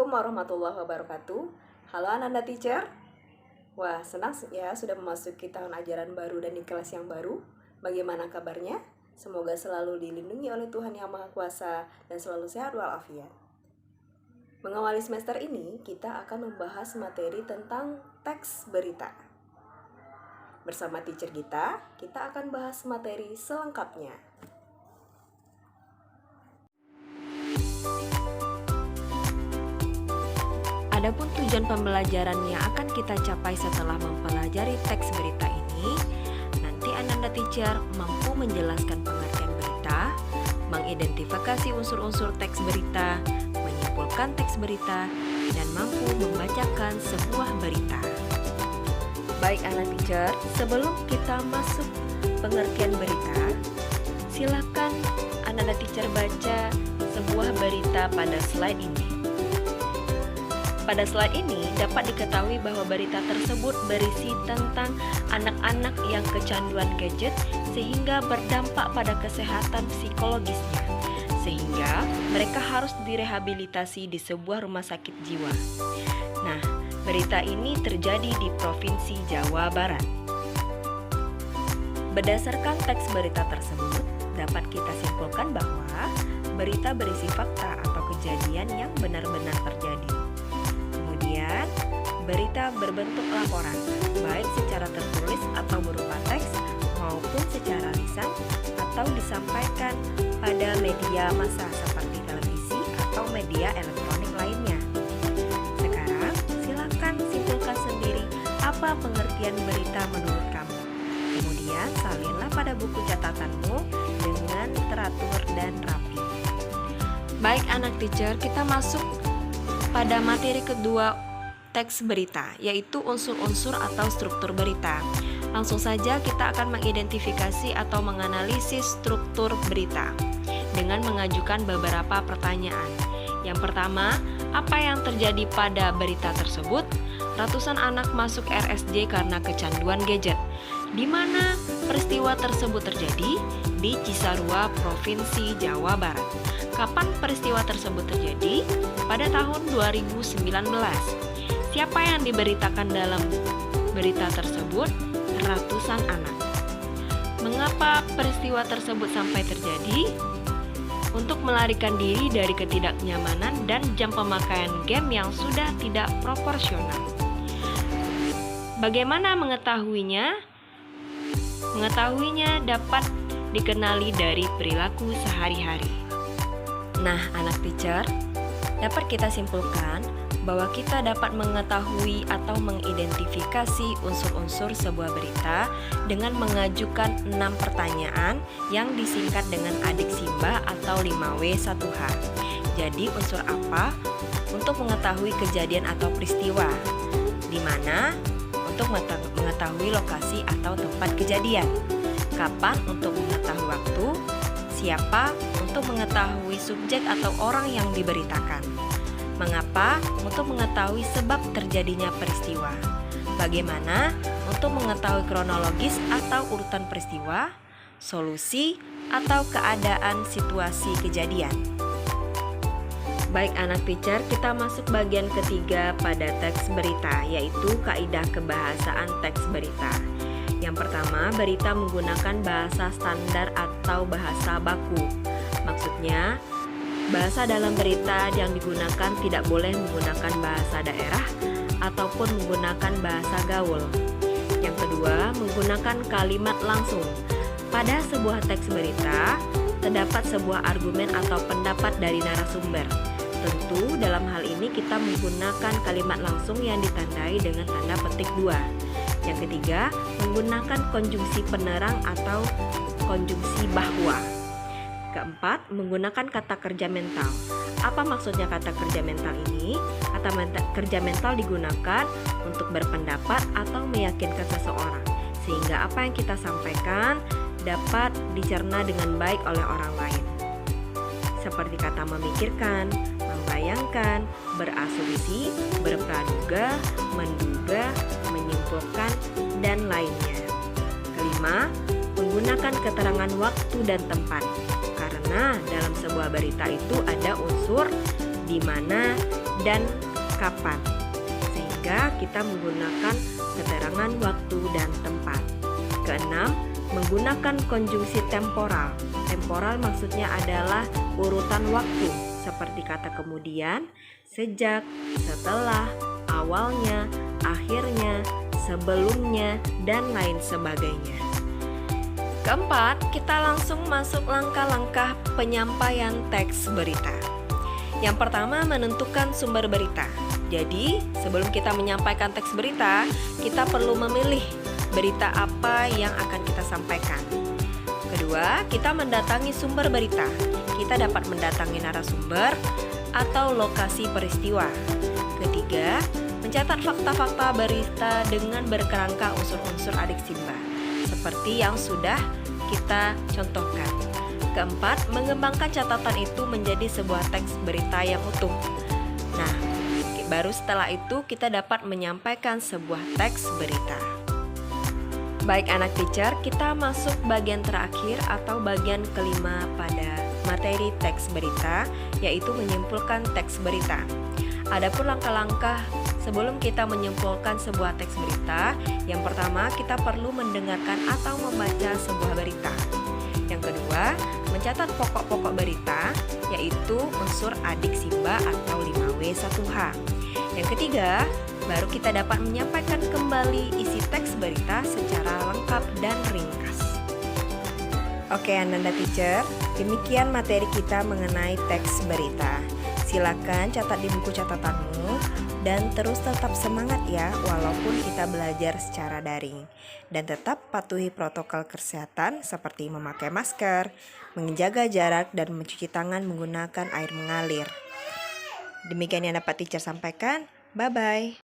Assalamualaikum warahmatullahi wabarakatuh. Halo Ananda Teacher. Wah, senang ya sudah memasuki tahun ajaran baru dan di kelas yang baru. Bagaimana kabarnya? Semoga selalu dilindungi oleh Tuhan Yang Maha Kuasa dan selalu sehat walafiat. Mengawali semester ini, kita akan membahas materi tentang teks berita. Bersama teacher kita akan bahas materi selengkapnya. Adapun tujuan pembelajaran yang akan kita capai setelah mempelajari teks berita ini, nanti Ananda Teacher mampu menjelaskan pengertian berita, mengidentifikasi unsur-unsur teks berita, menyimpulkan teks berita, dan mampu membacakan sebuah berita. Baik Ananda Teacher, sebelum kita masuk pengertian berita, silakan Ananda Teacher baca sebuah berita pada slide ini. Pada slide ini dapat diketahui bahwa berita tersebut berisi tentang anak-anak yang kecanduan gadget sehingga berdampak pada kesehatan psikologisnya, sehingga mereka harus direhabilitasi di sebuah rumah sakit jiwa. Nah, berita ini terjadi di Provinsi Jawa Barat. Berdasarkan teks berita tersebut, dapat kita simpulkan bahwa berita berisi fakta atau kejadian yang benar-benar terjadi. Kemudian, berita berbentuk laporan, baik secara tertulis atau berupa teks maupun secara lisan atau disampaikan pada media massa seperti televisi atau media elektronik lainnya. Sekarang, silakan simpulkan sendiri apa pengertian berita menurut kamu. Kemudian, salinlah pada buku catatanmu dengan teratur dan rapi. Baik anak teacher, kita masuk pada materi kedua teks berita, yaitu unsur-unsur atau struktur berita. Langsung saja kita akan mengidentifikasi atau menganalisis struktur berita dengan mengajukan beberapa pertanyaan. Yang pertama, apa yang terjadi pada berita tersebut? Ratusan anak masuk RSJ karena kecanduan gadget. Di mana peristiwa tersebut terjadi? Di Cisarua, Provinsi Jawa Barat. Kapan peristiwa tersebut terjadi? Pada tahun 2019. Siapa yang diberitakan dalam berita tersebut? Ratusan anak. Mengapa peristiwa tersebut sampai terjadi? Untuk melarikan diri dari ketidaknyamanan dan jam pemakaian game yang sudah tidak proporsional. Bagaimana mengetahuinya? Mengetahuinya dapat dikenali dari perilaku sehari-hari. Nah, anak teacher, dapat kita simpulkan bahwa kita dapat mengetahui atau mengidentifikasi unsur-unsur sebuah berita dengan mengajukan 6 pertanyaan yang disingkat dengan adik Simba atau 5W1H. Jadi unsur apa untuk mengetahui kejadian atau peristiwa? Di mana untuk mengetahui lokasi atau tempat kejadian? Kapan untuk mengetahui waktu? Siapa untuk mengetahui subjek atau orang yang diberitakan? Mengapa untuk mengetahui sebab terjadinya peristiwa? Bagaimana untuk mengetahui kronologis atau urutan peristiwa, solusi, atau keadaan situasi kejadian? Baik anak teacher, kita masuk bagian ketiga pada teks berita, yaitu kaidah kebahasaan teks berita. Yang pertama, berita menggunakan bahasa standar atau bahasa baku. Maksudnya, bahasa dalam berita yang digunakan tidak boleh menggunakan bahasa daerah ataupun menggunakan bahasa gaul. Yang kedua, menggunakan kalimat langsung. Pada sebuah teks berita, terdapat sebuah argumen atau pendapat dari narasumber. Tentu dalam hal ini kita menggunakan kalimat langsung yang ditandai dengan tanda petik 2. Yang ketiga, menggunakan konjungsi penerang atau konjungsi bahwa. Keempat, menggunakan kata kerja mental. Apa maksudnya kata kerja mental ini? Kata kerja mental digunakan untuk berpendapat atau meyakinkan seseorang, sehingga apa yang kita sampaikan dapat dicerna dengan baik oleh orang lain. Seperti kata memikirkan, membayangkan, berasumsi, berpraduga, menduga, menyimpulkan, dan lainnya. Kelima, menggunakan keterangan waktu dan tempat. Karena dalam sebuah berita itu ada unsur di mana dan kapan, sehingga kita menggunakan keterangan waktu dan tempat. Keenam, menggunakan konjungsi temporal. Temporal maksudnya adalah urutan waktu, seperti kata kemudian, sejak, setelah, awalnya, akhirnya, sebelumnya, dan lain sebagainya. Keempat, kita langsung masuk langkah-langkah penyampaian teks berita. Yang pertama, menentukan sumber berita. Jadi, sebelum kita menyampaikan teks berita, kita perlu memilih berita apa yang akan kita sampaikan. Kedua, kita mendatangi sumber berita. Kita dapat mendatangi narasumber atau lokasi peristiwa. Ketiga, mencatat fakta-fakta berita dengan berkerangka unsur-unsur adik Simba, seperti yang sudah kita contohkan. Keempat, mengembangkan catatan itu menjadi sebuah teks berita yang utuh. Nah, baru setelah itu kita dapat menyampaikan sebuah teks berita. Baik anak teacher, kita masuk bagian terakhir atau bagian kelima pada materi teks berita, yaitu menyimpulkan teks berita. Adapun langkah-langkah sebelum kita menyimpulkan sebuah teks berita, yang pertama kita perlu mendengarkan atau membaca sebuah berita. Yang kedua, mencatat pokok-pokok berita, yaitu unsur adik Simba atau 5W1H. Yang ketiga, baru kita dapat menyampaikan kembali isi teks berita secara lengkap dan ringkas. Oke Ananda Teacher, demikian materi kita mengenai teks berita. Silakan catat di buku catatanmu dan terus tetap semangat ya walaupun kita belajar secara daring. Dan tetap patuhi protokol kesehatan seperti memakai masker, menjaga jarak dan mencuci tangan menggunakan air mengalir. Demikian yang dapat teacher sampaikan. Bye-bye.